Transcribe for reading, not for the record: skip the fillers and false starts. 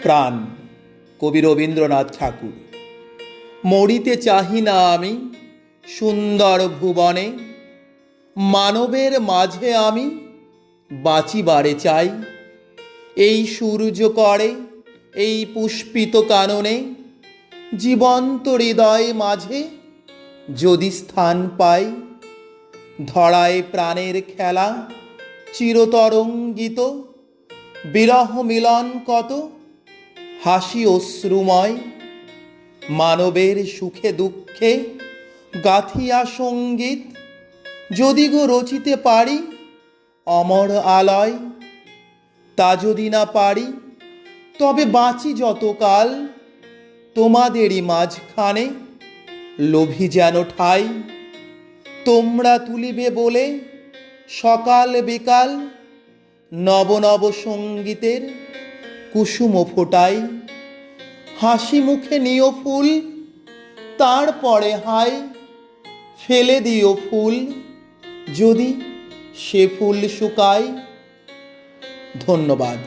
প্রাণ, কবি রবীন্দ্রনাথ ঠাকুর। মরিতে চাহি না আমি সুন্দর ভুবনে, মানবের মাঝে আমি বাঁচিবারে চাই। এই সূর্য করে এই পুষ্পিত কাননে, জীবন্ত হৃদয় মাঝে যদি স্থান পাই। ধরায় প্রাণের খেলা চিরতরঙ্গিত, বিরহ মিলন কত হাসি অশ্রুময়। মানবের সুখে দুঃখে গাথিয়া সঙ্গীত, যদি গো রচিতে পারি অমর আলয়। তা যদি না পারি তবে বাঁচি যতকাল, তোমাদেরই মাঝখানে লোভী যেন ঠাই। তোমরা তুলিবে বলে সকাল বিকাল, নব নব সঙ্গীতের কুসুম ফোটাই। হাসি মুখে নিও ফুল, তারপরে হায় ফেলে দিও ফুল, যদি সে ফুল শুকায়। ধন্যবাদ।